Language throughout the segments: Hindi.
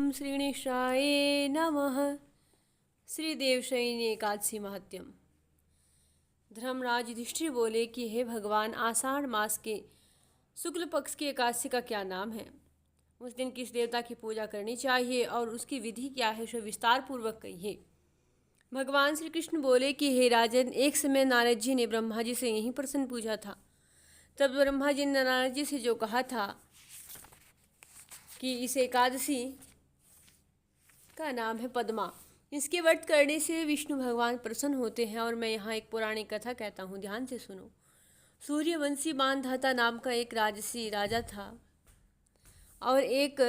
ओम श्री गणेशाय नमः। श्री देवशयनी एकादशी महात्म्यम। धर्मराज युधिष्ठिर बोले कि हे भगवान, आषाढ़ मास के शुक्ल पक्ष की एकादशी का क्या नाम है? उस दिन किस देवता की पूजा करनी चाहिए और उसकी विधि क्या है, सो विस्तार पूर्वक कहिए। भगवान श्री कृष्ण बोले कि हे राजन, एक समय नारद जी ने ब्रह्मा जी से यही प्रश्न पूछा था। तब ब्रह्मा जी ने नारद जी से जो कहा था कि इस एकादशी का नाम है पद्मा, इसके व्रत करने से विष्णु भगवान प्रसन्न होते हैं। और मैं यहाँ एक पौराणिक कथा कहता हूँ, ध्यान से सुनो। सूर्यवंशी मानधाता नाम का एक राजसी राजा था और एक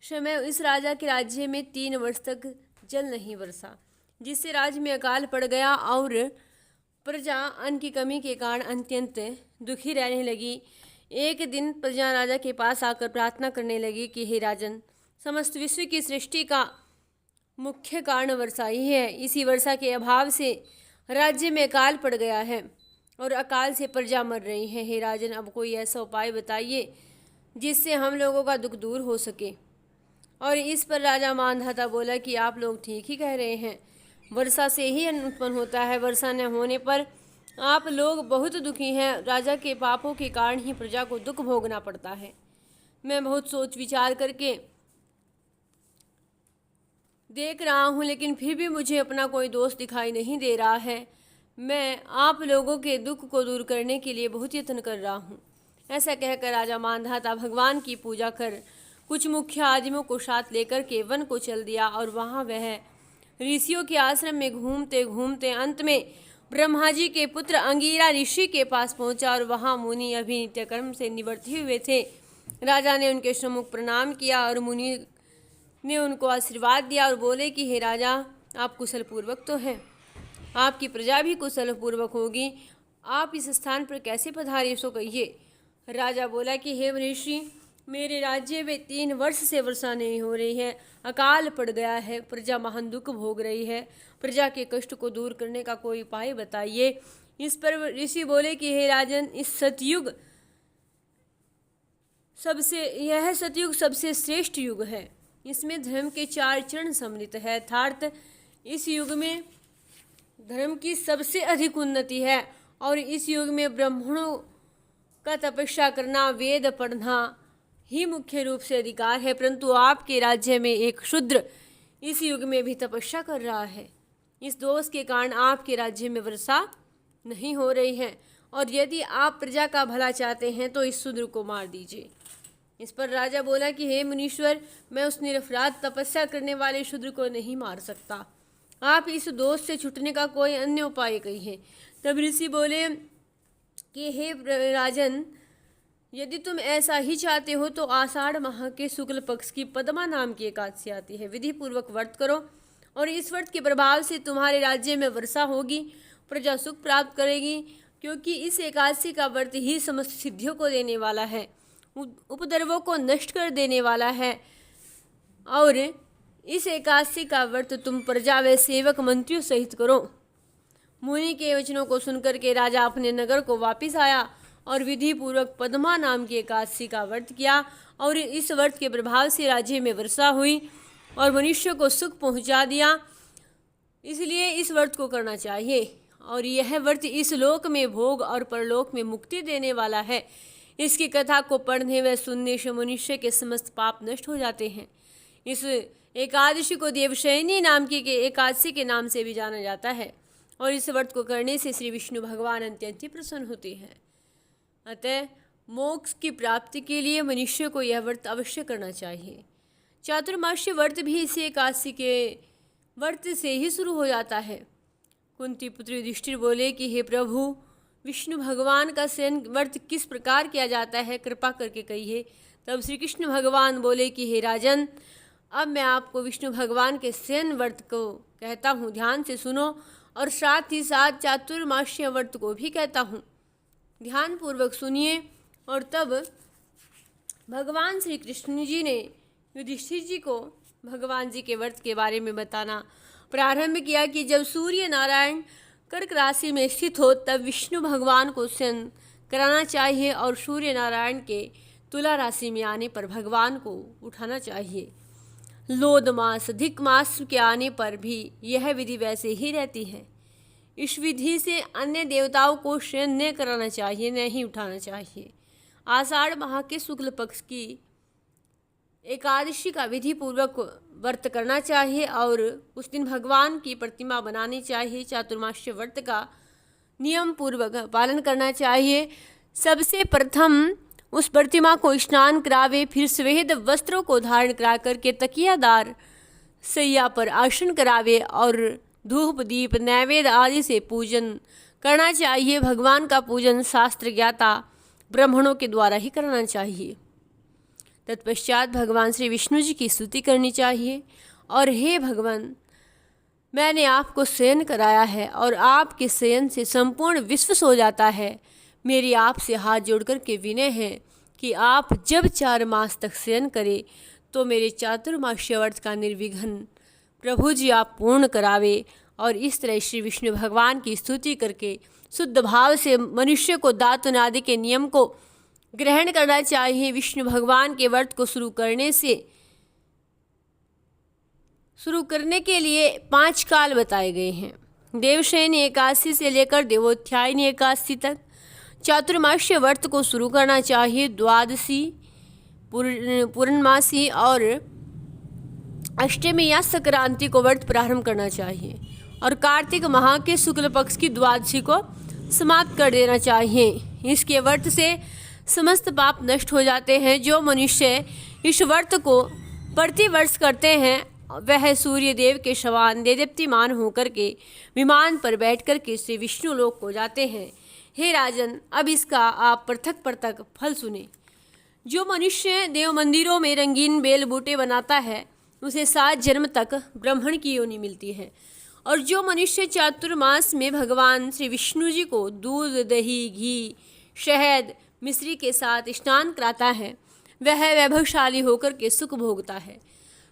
समय इस राजा के राज्य में 3 वर्ष तक जल नहीं बरसा, जिससे राज्य में अकाल पड़ गया और प्रजा अन्न की कमी के कारण अत्यंत दुखी रहने लगी। एक दिन प्रजा राजा के पास आकर प्रार्थना करने लगी कि हे राजन, समस्त विश्व की सृष्टि का मुख्य कारण वर्षा ही है। इसी वर्षा के अभाव से राज्य में अकाल पड़ गया है और अकाल से प्रजा मर रही है। हे राजन, अब कोई ऐसा उपाय बताइए जिससे हम लोगों का दुख दूर हो सके। और इस पर राजा मानधाता बोला कि आप लोग ठीक ही कह रहे हैं, वर्षा से ही अन्न उत्पन्न होता है। वर्षा न होने पर आप लोग बहुत दुखी हैं। राजा के पापों के कारण ही प्रजा को दुख भोगना पड़ता है। मैं बहुत सोच विचार करके देख रहा हूँ, लेकिन फिर भी मुझे अपना कोई दोष दिखाई नहीं दे रहा है। मैं आप लोगों के दुख को दूर करने के लिए बहुत यत्न कर रहा हूँ। ऐसा कहकर राजा मानधाता भगवान की पूजा कर कुछ मुख्य आदमियों को साथ लेकर के वन को चल दिया और वहाँ वह ऋषियों के आश्रम में घूमते घूमते अंत में ब्रह्मा जी के पुत्र अंगिरा ऋषि के पास पहुंचा और वहाँ मुनि अभी नित्य कर्म से निवर्ते हुए थे। राजा ने उनके सम्मुख प्रणाम किया और मुनि ने उनको आशीर्वाद दिया और बोले कि हे राजा, आप कुशल पूर्वक तो हैं, आपकी प्रजा भी कुशल पूर्वक होगी। आप इस स्थान पर कैसे पधारे, सो कहिए। राजा बोला कि हे ऋषि, मेरे राज्य में 3 वर्ष से वर्षा नहीं हो रही है, अकाल पड़ गया है, प्रजा महान दुख भोग रही है। प्रजा के कष्ट को दूर करने का कोई उपाय बताइए। इस पर ऋषि बोले कि हे राजन, यह सतयुग सबसे श्रेष्ठ युग है। इसमें धर्म के 4 चरण सम्मिलित है, अर्थात इस युग में धर्म की सबसे अधिक उन्नति है। और इस युग में ब्राह्मणों का तपस्या करना, वेद पढ़ना ही मुख्य रूप से अधिकार है। परंतु आपके राज्य में एक शूद्र इस युग में भी तपस्या कर रहा है। इस दोष के कारण आपके राज्य में वर्षा नहीं हो रही है। और यदि आप प्रजा का भला चाहते हैं तो इस शूद्र को मार दीजिए। इस पर राजा बोला कि हे मुनीश्वर, मैं उस निरपराध तपस्या करने वाले शूद्र को नहीं मार सकता। आप इस दोष से छूटने का कोई अन्य उपाय कहिए। तब ऋषि बोले कि हे राजन, यदि तुम ऐसा ही चाहते हो तो आषाढ़ माह के शुक्ल पक्ष की पद्मा नाम की एकादशी आती है, विधि पूर्वक व्रत करो और इस व्रत के प्रभाव से तुम्हारे राज्य में वर्षा होगी, प्रजा सुख प्राप्त करेगी। क्योंकि इस एकादशी का व्रत ही समस्त सिद्धियों को देने वाला है, उपद्रवों को नष्ट कर देने वाला है। और इस एकादशी का व्रत तुम प्रजा व सेवक मंत्रियों सहित करो। मुनि के वचनों को सुनकर के राजा अपने नगर को वापिस आया और विधि पूर्वक पद्मा नाम की एकादशी का व्रत किया। और इस व्रत के प्रभाव से राज्य में वर्षा हुई और मनुष्य को सुख पहुंचा दिया। इसलिए इस व्रत को करना चाहिए। और यह व्रत इस लोक में भोग और परलोक में मुक्ति देने वाला है। इसकी कथा को पढ़ने व सुनने से मनुष्य के समस्त पाप नष्ट हो जाते हैं। इस एकादशी को देवशयनी नाम की एकादशी के नाम से भी जाना जाता है। और इस व्रत को करने से श्री विष्णु भगवान अत्यंत ही प्रसन्न होते हैं। अतः मोक्ष की प्राप्ति के लिए मनुष्य को यह व्रत अवश्य करना चाहिए। चातुर्मास्य व्रत भी इसी एकादशी के व्रत से ही शुरू हो जाता है। कुंती पुत्र युधिष्ठिर बोले कि हे प्रभु, विष्णु भगवान का शयन व्रत किस प्रकार किया जाता है, कृपा करके कहिए। तब श्री कृष्ण भगवान बोले कि हे राजन, अब मैं आपको विष्णु भगवान के शयन व्रत को कहता हूँ, ध्यान से सुनो। और साथ ही साथ चातुर्मास्य व्रत को भी कहता हूँ, ध्यान पूर्वक सुनिए। और तब भगवान श्री कृष्ण जी ने युधिष्ठिर जी को भगवान जी के व्रत के बारे में बताना प्रारंभ किया कि जब सूर्य नारायण कर्क राशि में स्थित हो तब विष्णु भगवान को शयन कराना चाहिए और सूर्य नारायण के तुला राशि में आने पर भगवान को उठाना चाहिए। लोध मास अधिक मास के आने पर भी यह विधि वैसे ही रहती है। इस विधि से अन्य देवताओं को शयन न कराना चाहिए, न ही उठाना चाहिए। आषाढ़ माह के शुक्ल पक्ष की एकादशी का विधि पूर्वक व्रत करना चाहिए और उस दिन भगवान की प्रतिमा बनानी चाहिए। चातुर्मास्य व्रत का नियम पूर्वक पालन करना चाहिए। सबसे प्रथम उस प्रतिमा को स्नान करावे, फिर श्वेत वस्त्रों को धारण करा करके तकियादार सैया पर आसन करावे और धूप दीप नैवेद्य आदि से पूजन करना चाहिए। भगवान का पूजन शास्त्र ज्ञाता ब्राह्मणों के द्वारा ही करना चाहिए। तत्पश्चात भगवान श्री विष्णु जी की स्तुति करनी चाहिए और हे भगवान, मैंने आपको शयन कराया है और आपके शयन से संपूर्ण विश्व सो जाता है। मेरी आपसे हाथ जोड़कर के विनय है कि आप जब 4 मास तक शयन करें तो मेरे चातुर्मास्य व्रत का निर्विघ्न प्रभु जी आप पूर्ण करावे। और इस तरह श्री विष्णु भगवान की स्तुति करके शुद्ध भाव से मनुष्य को दातुन आदि के नियम को ग्रहण करना चाहिए। विष्णु भगवान के व्रत को शुरू करने के लिए 5 काल बताए गए हैं। देवशयनी एकादशी से लेकर देवोत्थायनी एकादशी तक चातुर्मास्य व्रत को शुरू करना चाहिए। द्वादशी, पूर्णमासी और अष्टमी या संक्रांति को व्रत प्रारंभ करना चाहिए और कार्तिक माह के शुक्ल पक्ष की द्वादशी को समाप्त कर देना चाहिए। इसके व्रत से समस्त पाप नष्ट हो जाते हैं। जो मनुष्य इस व्रत को प्रतिवर्ष करते हैं वह सूर्य देव के समान देदीप्तिमान होकर के विमान पर बैठकर के श्री विष्णु लोक को जाते हैं। हे राजन, अब इसका आप पृथक पृथक फल सुने। जो मनुष्य देव मंदिरों में रंगीन बेल बूटे बनाता है उसे 7 जन्म तक ब्राह्मण की योनि मिलती है। और जो मनुष्य चातुर्मास में भगवान श्री विष्णु जी को दूध, दही, घी, शहद, मिश्री के साथ स्नान कराता है वह वैभवशाली होकर के सुख भोगता है।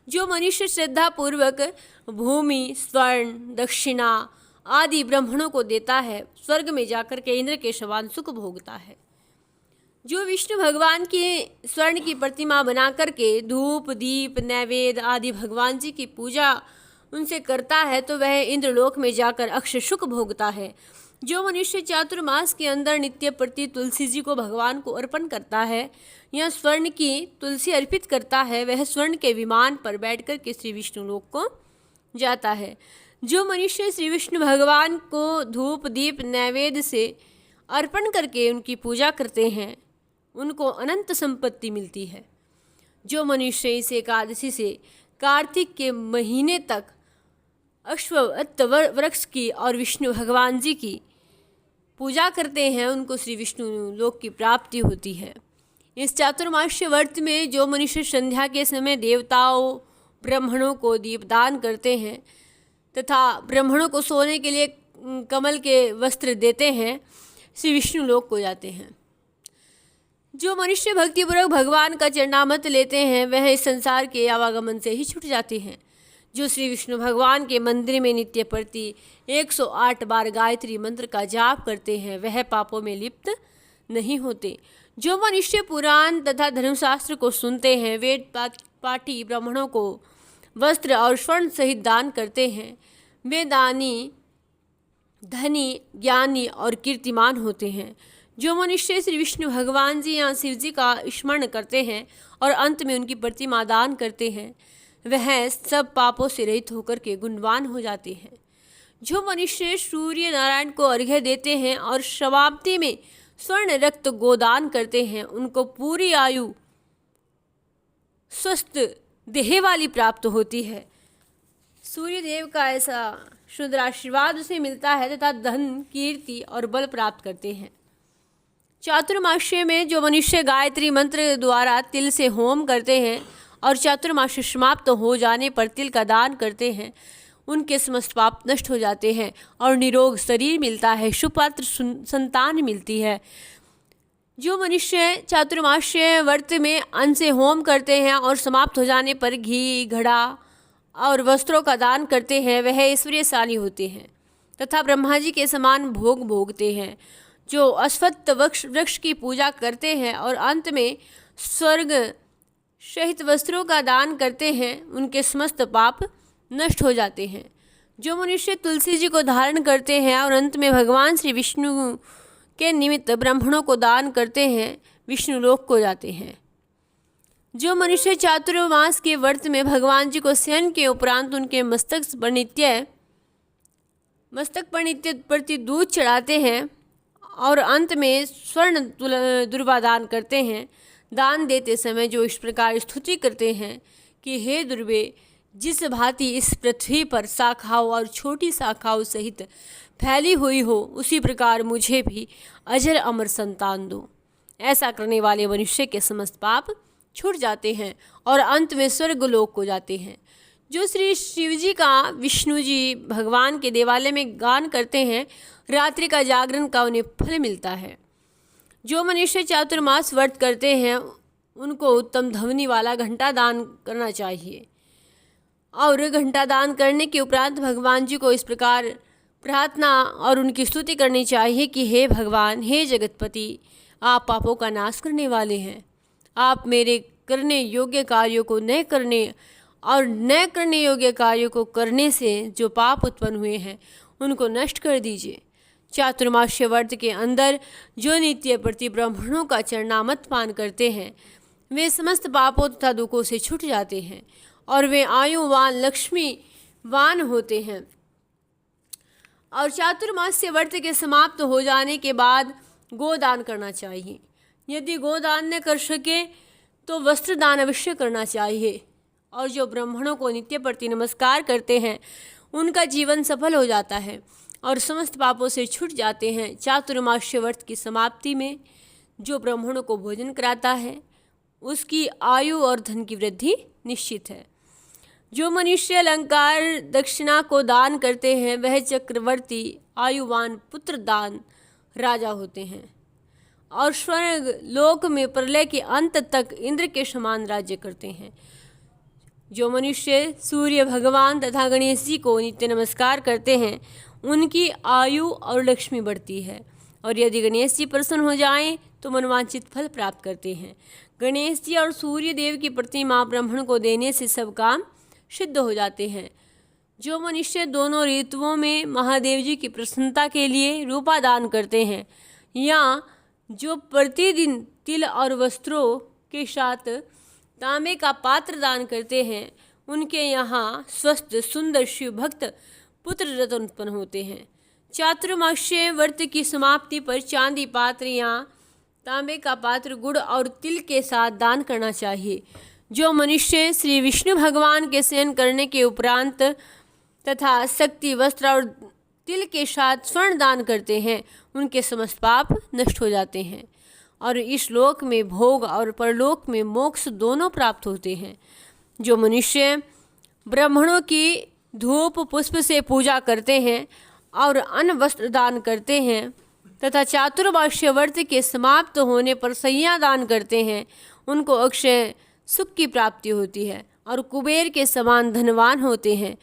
जो मनुष्य श्रद्धा पूर्वक भूमि, स्वर्ण, दक्षिणा आदि ब्राह्मणों को देता है स्वर्ग में जाकर के इंद्र के समान सुख भोगता है। जो विष्णु भगवान की स्वर्ण की प्रतिमा बना करके धूप दीप नैवेद्य आदि भगवान जी की पूजा उनसे करता है तो वह इंद्रलोक में जाकर अक्षय सुख भोगता है। जो मनुष्य चातुर्मास के अंदर नित्य प्रति तुलसी जी को भगवान को अर्पण करता है या स्वर्ण की तुलसी अर्पित करता है वह स्वर्ण के विमान पर बैठकर के श्री विष्णु लोक को जाता है। जो मनुष्य श्री विष्णु भगवान को धूप दीप नैवेद्य से अर्पण करके उनकी पूजा करते हैं उनको अनंत संपत्ति मिलती है। जो मनुष्य इस एकादशी से कार्तिक के महीने तक अश्वत्थ वृक्ष की और विष्णु भगवान जी की पूजा करते हैं उनको श्री विष्णु लोक की प्राप्ति होती है। इस चातुर्मास्य व्रत में जो मनुष्य संध्या के समय देवताओं ब्राह्मणों को दीपदान करते हैं तथा ब्राह्मणों को सोने के लिए कमल के वस्त्र देते हैं श्री विष्णु लोक को जाते हैं। जो मनुष्य भक्तिपूर्वक भगवान का चरणामृत लेते हैं वह इस संसार के आवागमन से ही छूट जाते हैं। जो श्री विष्णु भगवान के मंदिर में नित्य प्रति 108 बार गायत्री मंत्र का जाप करते हैं वह पापों में लिप्त नहीं होते। जो मनुष्य पुराण तथा धर्मशास्त्र को सुनते हैं वेद पाठी ब्राह्मणों को वस्त्र और स्वर्ण सहित दान करते हैं वे दानी धनी ज्ञानी और कीर्तिमान होते हैं। जो मनुष्य श्री विष्णु भगवान जी या शिव जी का स्मरण करते हैं और अंत में उनकी प्रतिमा दान करते हैं वह सब पापों से रहित होकर के गुणवान हो जाते हैं। जो मनुष्य सूर्य नारायण को अर्घ्य देते हैं और समाप्ति में स्वर्ण रक्त गोदान करते हैं उनको पूरी आयु स्वस्थ देह वाली प्राप्त होती है। सूर्य देव का ऐसा शुद्ध आशीर्वाद उसे मिलता है तथा धन कीर्ति और बल प्राप्त करते हैं। चातुर्मास्य में जो मनुष्य गायत्री मंत्र द्वारा तिल से होम करते हैं और चातुर्मास्य समाप्त हो जाने पर तिल का दान करते हैं उनके समस्त पाप नष्ट हो जाते हैं और निरोग शरीर मिलता है, सुपात्र संतान मिलती है। जो मनुष्य चातुर्मास्य व्रत में अन्न से होम करते हैं और समाप्त हो जाने पर घी घड़ा और वस्त्रों का दान करते हैं वह ऐश्वर्यशाली होते हैं तथा ब्रह्मा जी के समान भोग भोगते हैं। जो अश्वत्थ वृक्ष की पूजा करते हैं और अंत में स्वर्ग सहित वस्त्रों का दान करते हैं उनके समस्त पाप नष्ट हो जाते हैं। जो मनुष्य तुलसी जी को धारण करते हैं और अंत में भगवान श्री विष्णु के निमित्त ब्राह्मणों को दान करते हैं विष्णु लोक को जाते हैं। जो मनुष्य चातुर्मास के व्रत में भगवान जी को स्नान के उपरांत उनके मस्तक पर नित्य प्रति दूध चढ़ाते हैं और अंत में स्वर्ण दुर्वा दान करते हैं, दान देते समय जो इस प्रकार स्तुति करते हैं कि हे दुर्वे, जिस भांति इस पृथ्वी पर शाखाओं और छोटी शाखाओं सहित फैली हुई हो, उसी प्रकार मुझे भी अजर अमर संतान दो। ऐसा करने वाले मनुष्य के समस्त पाप छूट जाते हैं और अंत में स्वर्ग लोक को जाते हैं। जो श्री शिव जी का विष्णु जी भगवान के देवालय में गान करते हैं, रात्रि का जागरण का उन्हें फल मिलता है। जो मनुष्य चातुर्मास व्रत करते हैं उनको उत्तम ध्वनि वाला घंटा दान करना चाहिए और घंटा दान करने के उपरांत भगवान जी को इस प्रकार प्रार्थना और उनकी स्तुति करनी चाहिए कि हे भगवान, हे जगतपति, आप पापों का नाश करने वाले हैं। आप मेरे करने योग्य कार्यों को न करने और न करने योग्य कार्यों को करने से जो पाप उत्पन्न हुए हैं उनको नष्ट कर दीजिए। चातुर्मास्य व्रत के अंदर जो नित्य प्रति ब्राह्मणों का चरणामृत पान करते हैं वे समस्त पापों तथा दुखों से छूट जाते हैं और वे आयुवान लक्ष्मीवान होते हैं। और चातुर्मास्य व्रत के समाप्त हो जाने के बाद गोदान करना चाहिए। यदि गोदान न कर सके तो वस्त्र दान अवश्य करना चाहिए। और जो ब्राह्मणों को नित्य प्रति नमस्कार करते हैं उनका जीवन सफल हो जाता है और समस्त पापों से छूट जाते हैं। चातुर्मास्य व्रत की समाप्ति में जो ब्राह्मणों को भोजन कराता है उसकी आयु और धन की वृद्धि निश्चित है। जो मनुष्य अलंकार दक्षिणा को दान करते हैं वह चक्रवर्ती आयुवान पुत्र दान राजा होते हैं और स्वर्ग लोक में प्रलय के अंत तक इंद्र के समान राज्य करते हैं। जो मनुष्य सूर्य भगवान तथा गणेश जी को नित्य नमस्कार करते हैं उनकी आयु और लक्ष्मी बढ़ती है और यदि गणेश जी प्रसन्न हो जाएं तो मनवांछित फल प्राप्त करते हैं। गणेश जी और सूर्य देव की प्रतिमा ब्राह्मण को देने से सब काम सिद्ध हो जाते हैं। जो मनुष्य दोनों ऋतुओं में महादेव जी की प्रसन्नता के लिए रूपा दान करते हैं या जो प्रतिदिन तिल और वस्त्रों के साथ तांबे का पात्र दान करते हैं उनके यहाँ स्वस्थ सुंदर शिव भक्त पुत्र रत्न उत्पन्न होते हैं। चातुर्मास्य व्रत की समाप्ति पर चांदी पात्र या तांबे का पात्र गुड़ और तिल के साथ दान करना चाहिए। जो मनुष्य श्री विष्णु भगवान के स्नान करने के उपरांत तथा शक्ति वस्त्र और तिल के साथ स्वर्ण दान करते हैं उनके समस्त पाप नष्ट हो जाते हैं और इस लोक में भोग और परलोक में मोक्ष दोनों प्राप्त होते हैं। जो मनुष्य ब्राह्मणों की धूप पुष्प से पूजा करते हैं और अन्न वस्त्र दान करते हैं तथा चातुर्मास्य व्रत के समाप्त होने पर सैया दान करते हैं उनको अक्षय सुख की प्राप्ति होती है और कुबेर के समान धनवान होते हैं।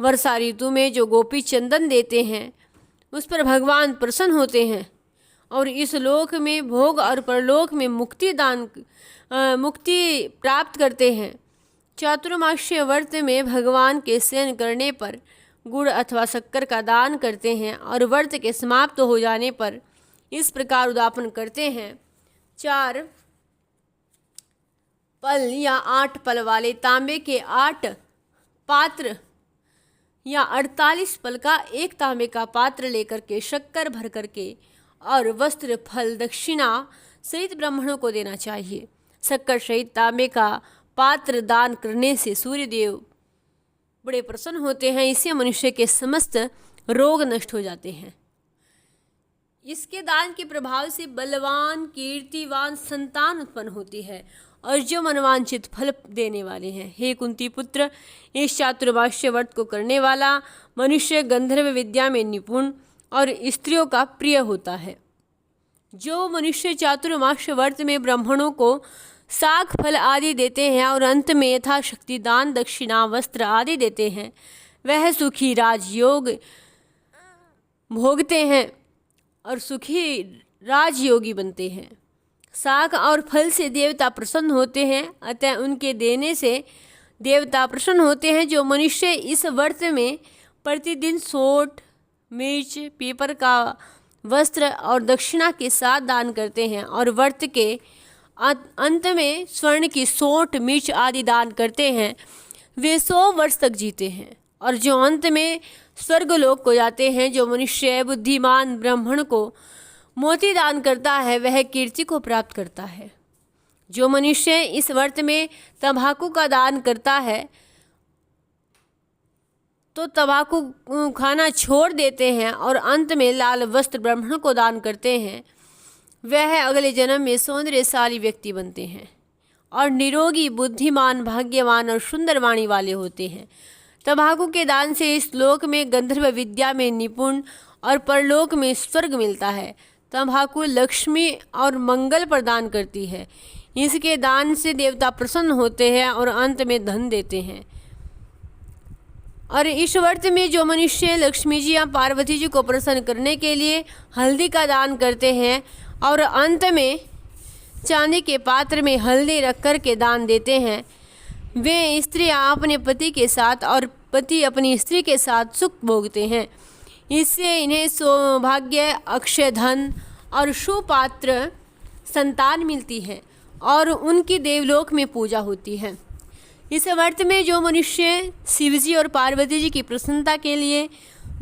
वर्षा ऋतु में जो गोपी चंदन देते हैं उस पर भगवान प्रसन्न होते हैं और इस लोक में भोग और परलोक में मुक्ति प्राप्त करते हैं। चातुर्मास्य व्रत में भगवान के स्नान करने पर गुड़ अथवा शक्कर का दान करते हैं और व्रत के समाप्त हो जाने पर इस प्रकार उद्यापन करते हैं। 4 पल या 8 पल वाले तांबे के 8 पात्र या 48 पल का एक तांबे का पात्र लेकर के शक्कर भर करके और वस्त्र फल दक्षिणा सहित ब्राह्मणों को देना चाहिए। शक्कर सहित तांबे का पात्र दान करने से सूर्यदेव बड़े प्रसन्न होते हैं। इससे मनुष्य के समस्त रोग नष्ट हो जाते हैं। इसके दान के प्रभाव से बलवान कीर्तिवान संतान उत्पन्न होती है और जो मनवांछित फल देने वाले हैं। हे कुंती पुत्र, इस चातुर्मास्य व्रत को करने वाला मनुष्य गंधर्व विद्या में निपुण और स्त्रियों का प्रिय होता है। जो मनुष्य चातुर्मास्य व्रत में ब्राह्मणों को साग फल आदि देते हैं और अंत में यथाशक्ति दान दक्षिणा वस्त्र आदि देते हैं वह सुखी राजयोग भोगते हैं और सुखी राजयोगी बनते हैं। शाक और फल से देवता प्रसन्न होते हैं, अतः उनके देने से देवता प्रसन्न होते हैं। जो मनुष्य इस व्रत में प्रतिदिन सोंठ, मिर्च, पीपर का वस्त्र और दक्षिणा के साथ दान करते हैं और व्रत के अंत में स्वर्ण की सोंठ, मिर्च आदि दान करते हैं, वे 100 वर्ष तक जीते हैं और जो अंत में स्वर्गलोक को जाते हैं। जो मनुष्य बुद्धिमान ब्राह्मण को मोती दान करता है, वह कीर्ति को प्राप्त करता है। जो मनुष्य इस व्रत में तंबाकू का दान करता है तो तंबाकू खाना छोड़ देते हैं और अंत में लाल वस्त्र ब्राह्मण को दान करते हैं, वह अगले जन्म में सौंदर्यशाली व्यक्ति बनते हैं और निरोगी, बुद्धिमान, भाग्यवान और सुंदर वाणी वाले होते हैं। तंबाकू के दान से इस लोक में गंधर्व विद्या में निपुण और परलोक में स्वर्ग मिलता है। तंबाकू लक्ष्मी और मंगल प्रदान करती है। इसके दान से देवता प्रसन्न होते हैं और अंत में धन देते हैं। और इस व्रत में जो मनुष्य लक्ष्मी जी या पार्वती जी को प्रसन्न करने के लिए हल्दी का दान करते हैं और अंत में चांदी के पात्र में हल्दी रख कर के दान देते हैं, वे स्त्रियां अपने पति के साथ और पति अपनी स्त्री के साथ सुख भोगते हैं। इससे इन्हें सौभाग्य, अक्षय धन और सुपात्र संतान मिलती है और उनकी देवलोक में पूजा होती है। इस व्रत में जो मनुष्य शिवजी और पार्वती जी की प्रसन्नता के लिए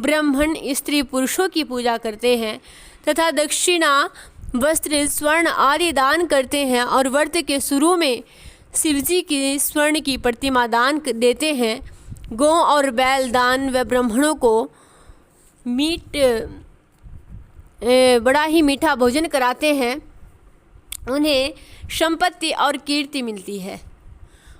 ब्राह्मण, स्त्री, पुरुषों की पूजा करते हैं तथा दक्षिणा, वस्त्र, स्वर्ण आदि दान करते हैं और व्रत के शुरू में शिवजी की स्वर्ण की प्रतिमा दान देते हैं, गौ और बैल दान व ब्राह्मणों को बड़ा ही मीठा भोजन कराते हैं, उन्हें संपत्ति और कीर्ति मिलती है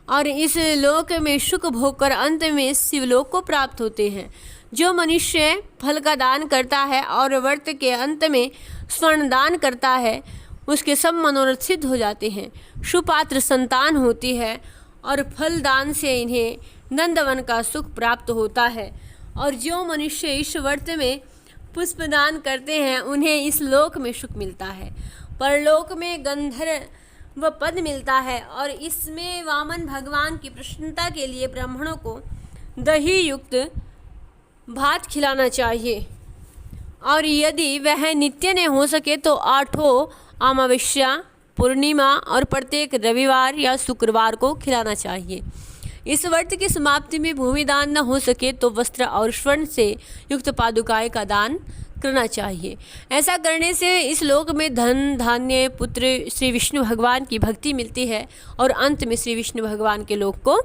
और इस लोक में सुख भोग कर अंत में शिवलोक को प्राप्त होते हैं। जो मनुष्य फल का दान करता है और व्रत के अंत में स्वर्ण दान करता है, उसके सब मनोरथ सिद्ध हो जाते हैं, सुपात्र संतान होती है और फल दान से इन्हें नंदवन का सुख प्राप्त होता है। और जो मनुष्य इस व्रत में पुष्प दान करते हैं, उन्हें इस लोक में सुख मिलता है, परलोक में गंधर्व पद मिलता है और इसमें वामन भगवान की प्रसन्नता के लिए ब्राह्मणों को दही युक्त भात खिलाना चाहिए और यदि वह नित्य न हो सके तो 8 अमावस्या, पूर्णिमा और प्रत्येक रविवार या शुक्रवार को खिलाना चाहिए। इस व्रत की समाप्ति में भूमि दान न हो सके तो वस्त्र और स्वर्ण से युक्त पादुकाएं का दान करना चाहिए। ऐसा करने से इस लोक में धन, धान्य, पुत्र, श्री विष्णु भगवान की भक्ति मिलती है और अंत में श्री विष्णु भगवान के लोक को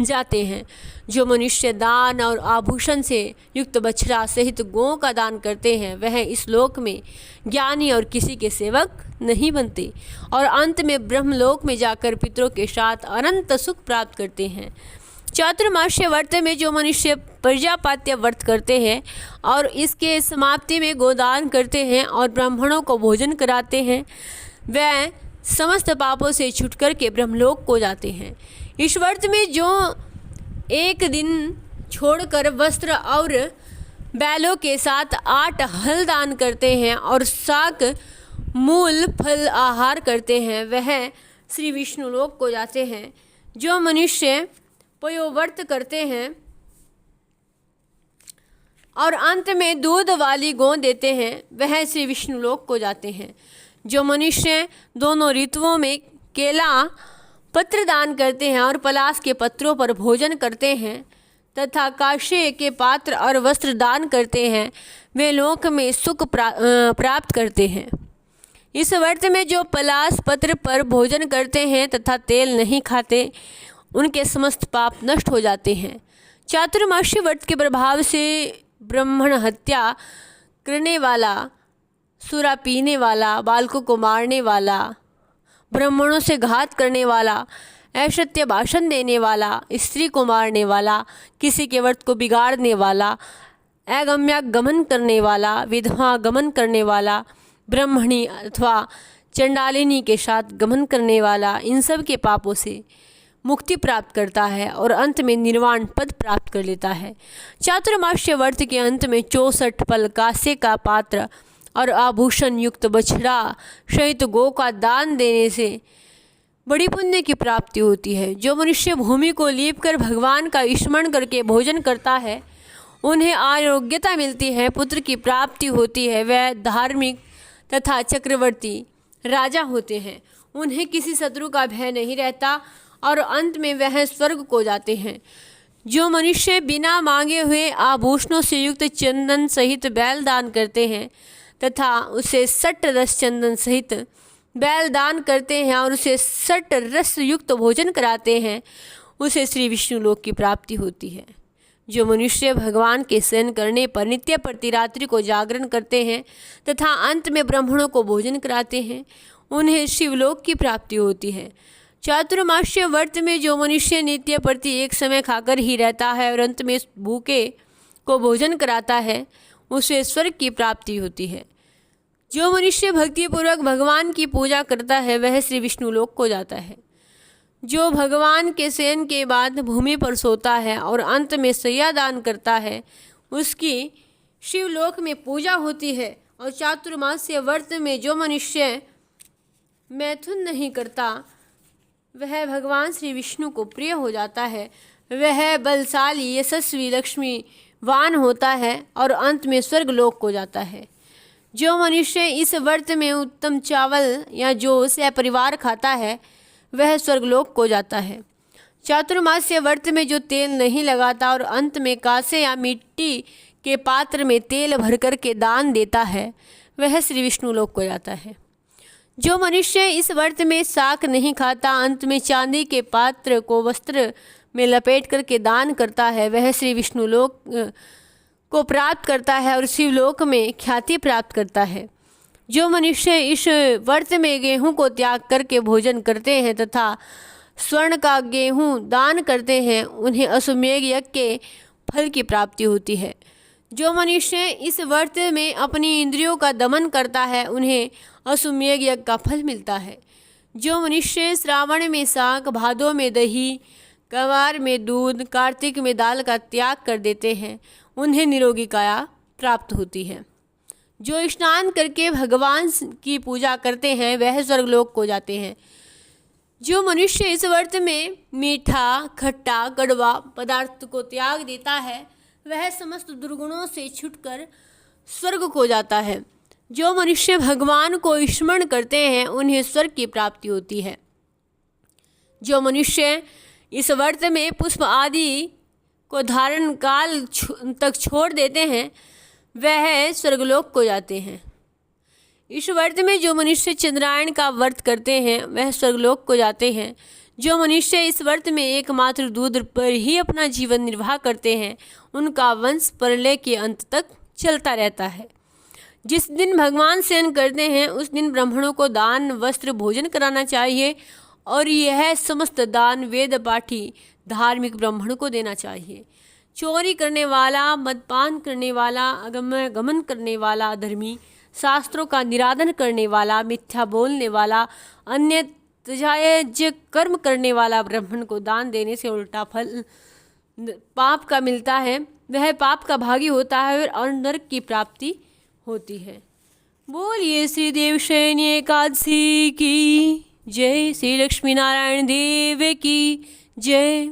जाते हैं। जो मनुष्य दान और आभूषण से युक्त बछड़ा सहित गौ का दान करते हैं, वह इस लोक में ज्ञानी और किसी के सेवक नहीं बनते और अंत में ब्रह्मलोक में जाकर पितरों के साथ अनंत सुख प्राप्त करते हैं। चातुर्मास्य व्रत में जो मनुष्य प्रजापात्य व्रत करते हैं और इसके समाप्ति में गोदान करते हैं और ब्राह्मणों को भोजन कराते हैं, वह समस्त पापों से छुटकर के ब्रह्मलोक को जाते हैं। इस व्रत में जो एक दिन छोड़कर वस्त्र और बैलों के साथ 8 हल दान करते हैं और शाक, मूल, फल आहार करते हैं, वह श्री विष्णु लोक को जाते हैं। जो मनुष्य पयोव्रत करते हैं और अंत में दूध वाली गौ देते हैं, वह श्री विष्णु लोक को जाते हैं। जो मनुष्य दोनों ऋतुओं में केला पत्र दान करते हैं और पलाश के पत्रों पर भोजन करते हैं तथा कांसे के पात्र और वस्त्र दान करते हैं, वे लोक में सुख प्राप्त करते हैं। इस व्रत में जो पलाश पत्र पर भोजन करते हैं तथा तेल नहीं खाते, उनके समस्त पाप नष्ट हो जाते हैं। चातुर्मास्य व्रत के प्रभाव से ब्राह्मण हत्या करने वाला, सुरा पीने वाला, बालकों को मारने वाला, ब्राह्मणों से घात करने वाला, असत्य भाषण देने वाला, स्त्री को मारने वाला, किसी के व्रत को बिगाड़ने वाला, अगम्यागमन करने वाला, विधवा गमन करने वाला, ब्राह्मणी अथवा चंडालिनी के साथ गमन करने वाला, इन सब के पापों से मुक्ति प्राप्त करता है और अंत में निर्वाण पद प्राप्त कर लेता है। चातुर्मास्य व्रत के अंत में 64 फल, कांसे का पात्र और आभूषण युक्त बछड़ा सहित गौ का दान देने से बड़ी पुण्य की प्राप्ति होती है। जो मनुष्य भूमि को लीप कर भगवान का स्मरण करके भोजन करता है उन्हें आरोग्यता मिलती है, पुत्र की प्राप्ति होती है, वह धार्मिक तथा चक्रवर्ती राजा होते हैं, उन्हें किसी शत्रु का भय नहीं रहता और अंत में वह स्वर्ग को जाते हैं। जो मनुष्य बिना मांगे हुए आभूषणों से युक्त चंदन सहित बैल दान करते हैं तथा उसे 60 रस चंदन सहित बैल दान करते हैं और उसे 60 रस युक्त भोजन कराते हैं, उसे श्री विष्णु लोक की प्राप्ति होती है। जो मनुष्य भगवान के शयन करने पर नित्य प्रति रात्रि को जागरण करते हैं तथा अंत में ब्राह्मणों को भोजन कराते हैं, उन्हें शिवलोक की प्राप्ति होती है। चातुर्मास्य व्रत में जो मनुष्य नित्य प्रति एक समय खाकर ही रहता है और अंत में भूखे को भोजन कराता है, उसे स्वर्ग की प्राप्ति होती है। जो मनुष्य भक्तिपूर्वक भगवान की पूजा करता है वह श्री विष्णु लोक को जाता है। जो भगवान के शयन के बाद भूमि पर सोता है और अंत में शय्या दान करता है, उसकी शिवलोक में पूजा होती है। और चातुर्मास्य व्रत में जो मनुष्य मैथुन नहीं करता वह भगवान श्री विष्णु को प्रिय हो जाता है, वह बलशाली यशस्वी लक्ष्मीवान होता है और अंत में स्वर्ग लोक को जाता है। जो मनुष्य इस व्रत में उत्तम चावल या जौ या परिवार खाता है वह स्वर्गलोक को जाता है। चातुर्मास्य व्रत में जो तेल नहीं लगाता और अंत में कांसे या मिट्टी के पात्र में तेल भरकर के दान देता है वह श्री विष्णु लोक को जाता है। जो मनुष्य इस व्रत में शाक नहीं खाता, अंत में चांदी के पात्र को वस्त्र में लपेट करके दान करता है, वह श्री विष्णु लोक को प्राप्त करता है और शिवलोक में ख्याति प्राप्त करता है। जो मनुष्य इस व्रत में गेहूं को त्याग करके भोजन करते हैं तथा स्वर्ण का गेहूं दान करते हैं, उन्हें अश्वमेध यज्ञ के फल की प्राप्ति होती है। जो मनुष्य इस व्रत में अपनी इंद्रियों का दमन करता है उन्हें अश्वमेध यज्ञ का फल मिलता है। जो मनुष्य श्रावण में शाक, भादों में दही, कवार में दूध, कार्तिक में दाल का त्याग कर देते हैं, उन्हें निरोगी काया प्राप्त होती है। जो स्नान करके भगवान की पूजा करते हैं वह स्वर्गलोक को जाते हैं। जो मनुष्य इस व्रत में मीठा, खट्टा, कड़वा पदार्थ को त्याग देता है वह समस्त दुर्गुणों से छूटकर स्वर्ग को जाता है। जो मनुष्य भगवान को स्मरण करते हैं उन्हें स्वर्ग की प्राप्ति होती है। जो मनुष्य इस व्रत में पुष्प आदि को धारण काल तक छोड़ देते हैं वह स्वर्गलोक को जाते हैं। इस व्रत में जो मनुष्य चंद्रायण का व्रत करते हैं वह स्वर्गलोक को जाते हैं। जो मनुष्य इस व्रत में एकमात्र दूध पर ही अपना जीवन निर्वाह करते हैं उनका वंश प्रलय के अंत तक चलता रहता है। जिस दिन भगवान शयन करते हैं उस दिन ब्राह्मणों को दान, वस्त्र, भोजन कराना चाहिए और यह समस्त दान वेद पाठी धार्मिक ब्राह्मण को देना चाहिए। चोरी करने वाला, मदपान करने वाला, गमन करने वाला, अधर्मी, शास्त्रों का निरादन करने वाला, मिथ्या बोलने वाला, अन्य जायज कर्म करने वाला ब्राह्मण को दान देने से उल्टा फल पाप का मिलता है, वह पाप का भागी होता है और नरक की प्राप्ति होती है। बोलिए श्री देव शयनी एकादशी की जय, श्री लक्ष्मी नारायण देव की जय।